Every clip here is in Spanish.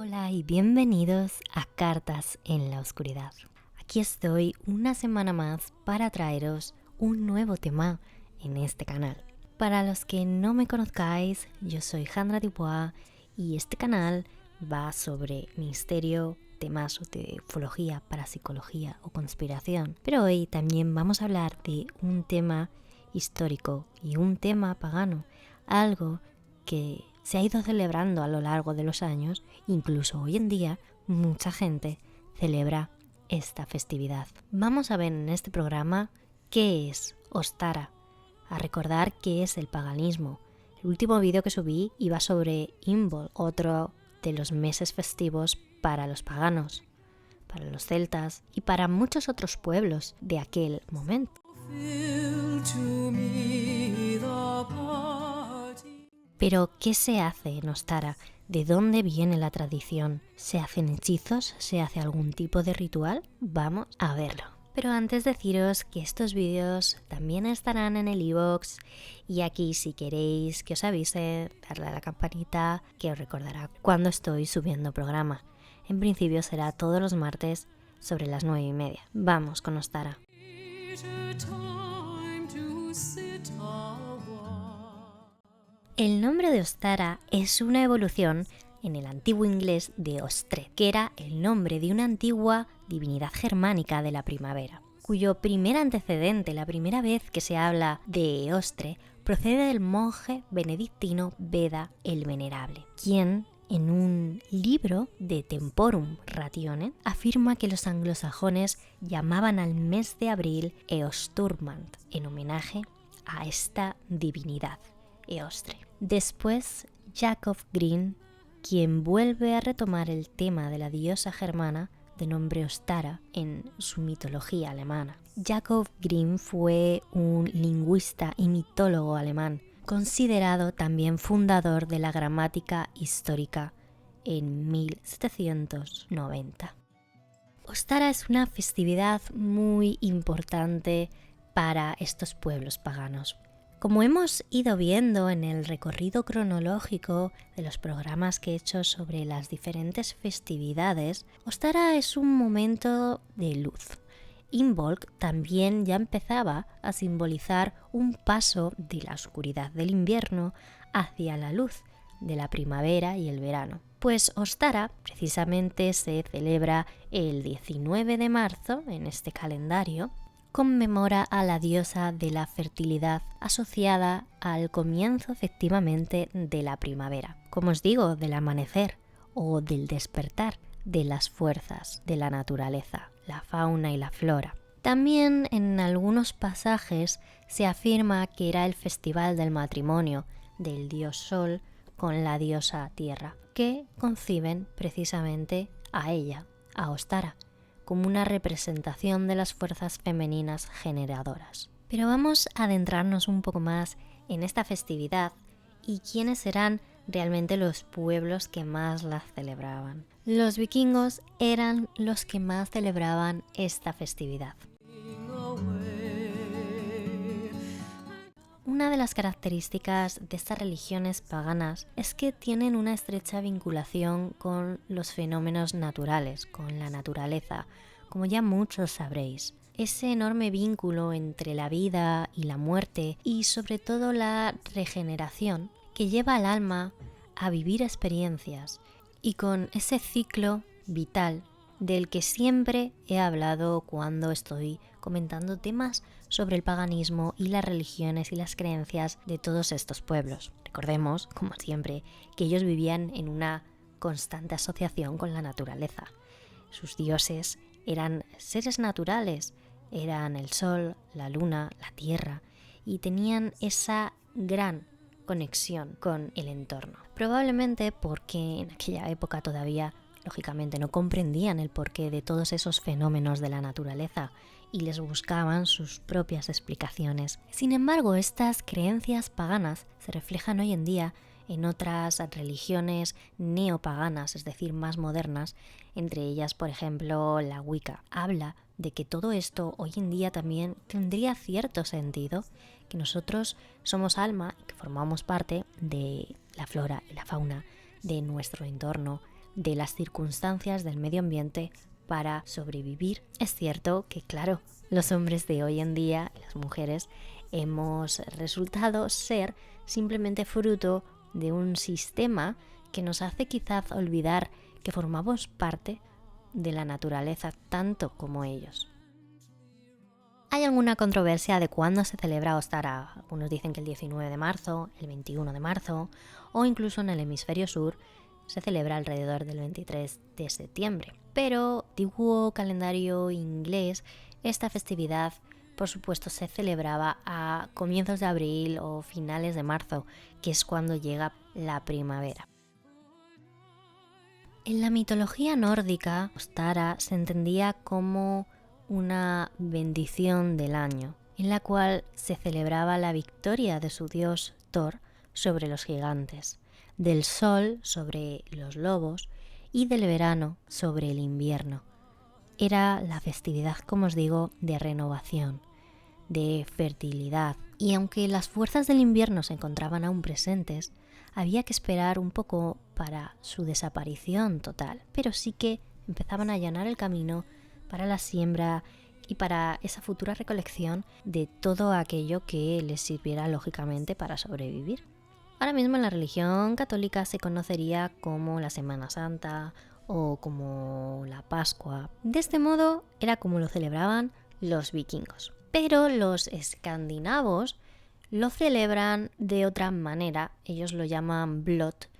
Hola y bienvenidos a Cartas en la Oscuridad. Aquí estoy una semana más para traeros un nuevo tema en este canal. Para los que no me conozcáis, yo soy Jandra Dubois y este canal va sobre misterio, temas de ufología, parapsicología o conspiración. Pero hoy también vamos a hablar de un tema histórico y un tema pagano, algo que se ha ido celebrando a lo largo de los años. Incluso hoy en día mucha gente celebra esta festividad. Vamos a ver en este programa qué es Ostara, a recordar qué es el paganismo. El último vídeo que subí iba sobre Imbolc, otro de los meses festivos para los paganos, para los celtas y para muchos otros pueblos de aquel momento. Pero, ¿qué se hace en Ostara? ¿De dónde viene la tradición? ¿Se hacen hechizos? ¿Se hace algún tipo de ritual? Vamos a verlo. Pero antes deciros que estos vídeos también estarán en el iVoox y aquí si queréis que os avise, darle a la campanita que os recordará cuando estoy subiendo programa. En principio será todos los martes sobre las 9:30. Vamos con Ostara. El nombre de Ostara es una evolución en el antiguo inglés de Ostre, que era el nombre de una antigua divinidad germánica de la primavera, cuyo primer antecedente, la primera vez que se habla de Ostre, procede del monje benedictino Beda el Venerable, quien en un libro de Temporum Ratione afirma que los anglosajones llamaban al mes de abril Eosturmant, en homenaje a esta divinidad. Eostre. Después, Jacob Grimm, quien vuelve a retomar el tema de la diosa germana de nombre Ostara en su mitología alemana. Jacob Grimm fue un lingüista y mitólogo alemán, considerado también fundador de la gramática histórica en 1790. Ostara es una festividad muy importante para estos pueblos paganos. Como hemos ido viendo en el recorrido cronológico de los programas que he hecho sobre las diferentes festividades, Ostara es un momento de luz. Imbolc también ya empezaba a simbolizar un paso de la oscuridad del invierno hacia la luz de la primavera y el verano. Pues Ostara precisamente se celebra el 19 de marzo en este calendario. Conmemora a la diosa de la fertilidad asociada al comienzo efectivamente de la primavera, como os digo, del amanecer o del despertar de las fuerzas de la naturaleza, la fauna y la flora. También en algunos pasajes se afirma que era el festival del matrimonio del dios Sol con la diosa Tierra, que conciben precisamente a ella, a Ostara, como una representación de las fuerzas femeninas generadoras. Pero vamos a adentrarnos un poco más en esta festividad y quiénes eran realmente los pueblos que más la celebraban. Los vikingos eran los que más celebraban esta festividad. Una de las características de estas religiones paganas es que tienen una estrecha vinculación con los fenómenos naturales, con la naturaleza, como ya muchos sabréis. Ese enorme vínculo entre la vida y la muerte y sobre todo la regeneración que lleva al alma a vivir experiencias y con ese ciclo vital del que siempre he hablado cuando estoy comentando temas sobre el paganismo y las religiones y las creencias de todos estos pueblos. Recordemos, como siempre, que ellos vivían en una constante asociación con la naturaleza. Sus dioses eran seres naturales, eran el sol, la luna, la tierra, y tenían esa gran conexión con el entorno. Probablemente porque en aquella época todavía lógicamente no comprendían el porqué de todos esos fenómenos de la naturaleza y les buscaban sus propias explicaciones. Sin embargo, estas creencias paganas se reflejan hoy en día en otras religiones neopaganas, es decir, más modernas, entre ellas, por ejemplo, la Wicca. Habla de que todo esto hoy en día también tendría cierto sentido, que nosotros somos alma y que formamos parte de la flora y la fauna de nuestro entorno, de las circunstancias del medio ambiente para sobrevivir. Es cierto que, claro, los hombres de hoy en día, las mujeres, hemos resultado ser simplemente fruto de un sistema que nos hace quizás olvidar que formamos parte de la naturaleza tanto como ellos. Hay alguna controversia de cuándo se celebra Ostara. Algunos dicen que el 19 de marzo, el 21 de marzo o incluso en el hemisferio sur se celebra alrededor del 23 de septiembre. Pero antiguo calendario inglés, esta festividad por supuesto se celebraba a comienzos de abril o finales de marzo, que es cuando llega la primavera. En la mitología nórdica, Ostara se entendía como una bendición del año, en la cual se celebraba la victoria de su dios Thor sobre los gigantes, del sol sobre los lobos y del verano sobre el invierno. Era la festividad, como os digo, de renovación, de fertilidad, y aunque las fuerzas del invierno se encontraban aún presentes, había que esperar un poco para su desaparición total, pero sí que empezaban a allanar el camino para la siembra y para esa futura recolección de todo aquello que les sirviera lógicamente para sobrevivir. Ahora mismo en la religión católica se conocería como la Semana Santa o como la Pascua. De este modo era como lo celebraban los vikingos. Pero los escandinavos lo celebran de otra manera. Ellos lo llaman Blot,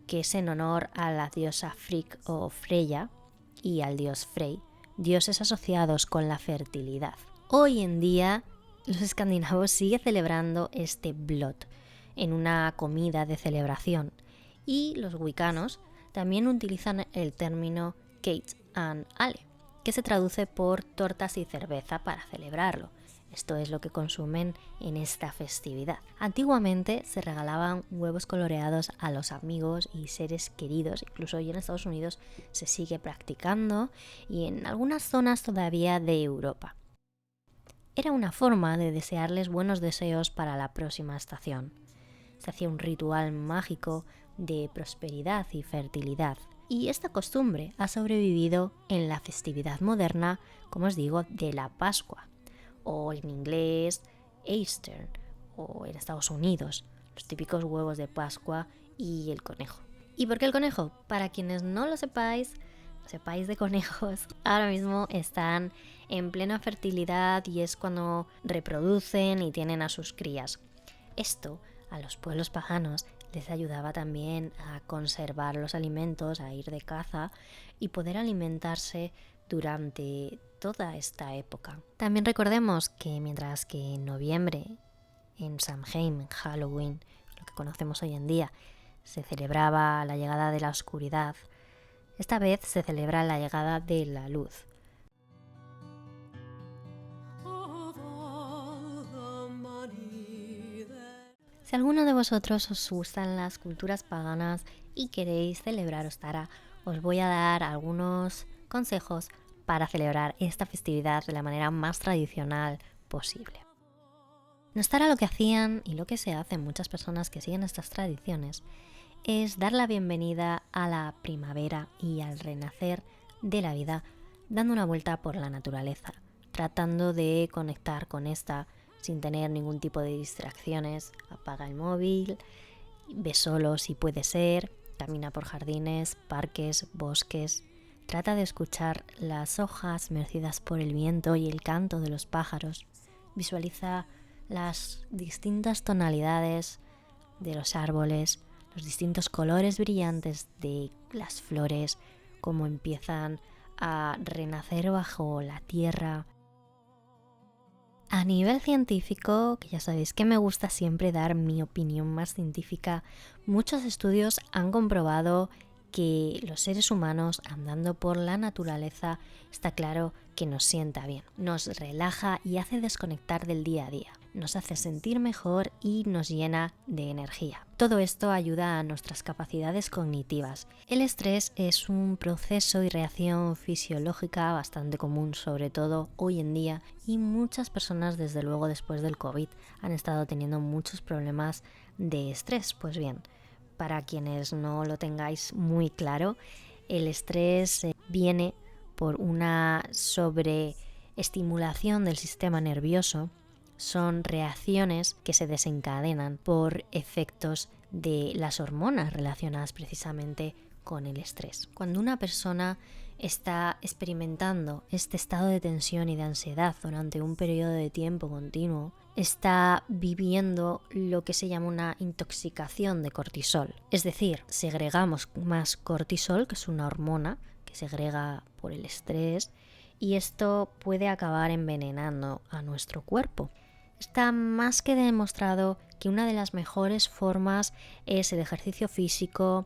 que es en honor a la diosa Frigg o Freya y al dios Frey, dioses asociados con la fertilidad. Hoy en día los escandinavos siguen celebrando este Blot en una comida de celebración, y los wicanos también utilizan el término Kate and Ale, que se traduce por tortas y cerveza para celebrarlo. Esto es lo que consumen en esta festividad. Antiguamente se regalaban huevos coloreados a los amigos y seres queridos, incluso hoy en Estados Unidos se sigue practicando y en algunas zonas todavía de Europa. Era una forma de desearles buenos deseos para la próxima estación. Se hacía un ritual mágico de prosperidad y fertilidad. Y esta costumbre ha sobrevivido en la festividad moderna, como os digo, de la Pascua, o en inglés Easter, o en Estados Unidos, los típicos huevos de Pascua y el conejo. ¿Y por qué el conejo? Para quienes no lo sepáis de conejos, ahora mismo están en plena fertilidad y es cuando reproducen y tienen a sus crías. Esto a los pueblos paganos les ayudaba también a conservar los alimentos, a ir de caza y poder alimentarse durante toda esta época. También recordemos que mientras que en noviembre, en Samhain, en Halloween, lo que conocemos hoy en día, se celebraba la llegada de la oscuridad, esta vez se celebra la llegada de la luz. Si alguno de vosotros os gustan las culturas paganas y queréis celebrar Ostara, os voy a dar algunos consejos para celebrar esta festividad de la manera más tradicional posible. En Ostara lo que hacían y lo que se hace en muchas personas que siguen estas tradiciones es dar la bienvenida a la primavera y al renacer de la vida, dando una vuelta por la naturaleza, tratando de conectar con esta sin tener ningún tipo de distracciones. Apaga el móvil, ve solo si puede ser, camina por jardines, parques, bosques. Trata de escuchar las hojas mecidas por el viento y el canto de los pájaros. Visualiza las distintas tonalidades de los árboles, los distintos colores brillantes de las flores, cómo empiezan a renacer bajo la tierra. A nivel científico, que ya sabéis que me gusta siempre dar mi opinión más científica, muchos estudios han comprobado que los seres humanos andando por la naturaleza está claro que nos sienta bien, nos relaja y hace desconectar del día a día, nos hace sentir mejor y nos llena de energía. Todo esto ayuda a nuestras capacidades cognitivas. El estrés es un proceso y reacción fisiológica bastante común, sobre todo hoy en día, y muchas personas, desde luego después del COVID, han estado teniendo muchos problemas de estrés. Pues bien, para quienes no lo tengáis muy claro, El estrés viene por una sobreestimulación del sistema nervioso. Son reacciones que se desencadenan por efectos de las hormonas relacionadas precisamente con el estrés. Cuando una persona está experimentando este estado de tensión y de ansiedad durante un periodo de tiempo continuo, está viviendo lo que se llama una intoxicación de cortisol. Es decir, segregamos más cortisol, que es una hormona que segrega por el estrés, y esto puede acabar envenenando a nuestro cuerpo. Está más que demostrado que una de las mejores formas es el ejercicio físico,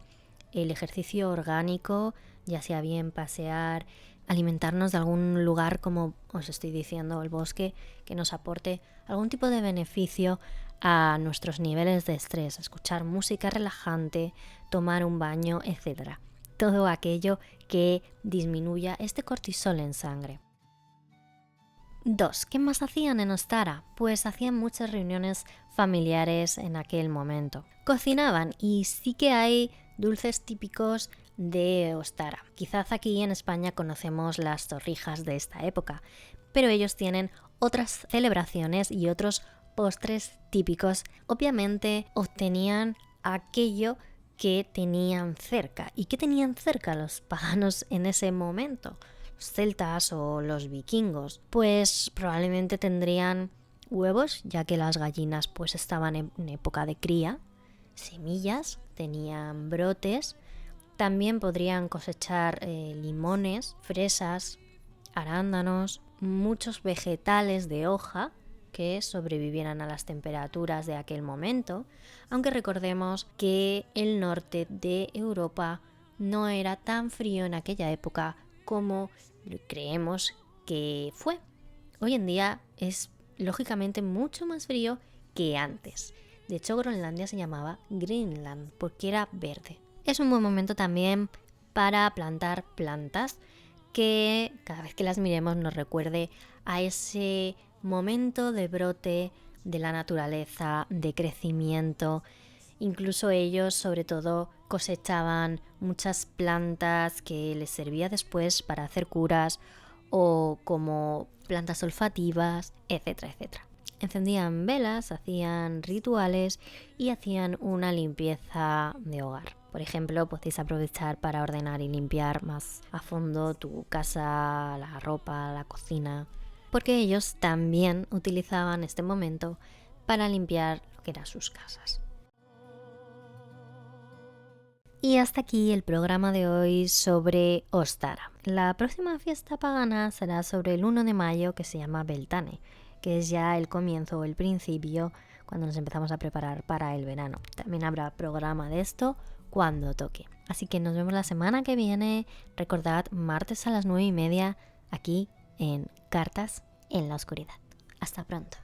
el ejercicio orgánico, ya sea bien pasear, alimentarnos de algún lugar, como os estoy diciendo, el bosque, que nos aporte algún tipo de beneficio a nuestros niveles de estrés, escuchar música relajante, tomar un baño, etc. Todo aquello que disminuya este cortisol en sangre. 2. ¿Qué más hacían en Ostara? Pues hacían muchas reuniones familiares en aquel momento. Cocinaban y sí que hay dulces típicos de Ostara. Quizás aquí en España conocemos las torrijas de esta época, pero ellos tienen otras celebraciones y otros postres típicos. Obviamente obtenían aquello que tenían cerca. ¿Y qué tenían cerca los paganos en ese momento? Los celtas o los vikingos. Pues probablemente tendrían huevos, ya que las gallinas pues estaban en época de cría, semillas, tenían brotes, también podrían cosechar limones, fresas, arándanos, muchos vegetales de hoja que sobrevivieran a las temperaturas de aquel momento, aunque recordemos que el norte de Europa no era tan frío en aquella época como creemos que fue. Hoy en día es lógicamente mucho más frío que antes. De hecho, Groenlandia se llamaba Greenland porque era verde. Es un buen momento también para plantar plantas que cada vez que las miremos nos recuerde a ese momento de brote de la naturaleza, de crecimiento. Incluso ellos, sobre todo, cosechaban muchas plantas que les servía después para hacer curas o como plantas olfativas, etcétera, etcétera. Encendían velas, hacían rituales y hacían una limpieza de hogar. Por ejemplo, podéis aprovechar para ordenar y limpiar más a fondo tu casa, la ropa, la cocina, porque ellos también utilizaban este momento para limpiar lo que eran sus casas. Y hasta aquí el programa de hoy sobre Ostara. La próxima fiesta pagana será sobre el 1 de mayo, que se llama Beltane, que es ya el comienzo o el principio cuando nos empezamos a preparar para el verano. También habrá programa de esto cuando toque. Así que nos vemos la semana que viene. Recordad, martes a las 9:30 aquí en Cartas en la Oscuridad. Hasta pronto.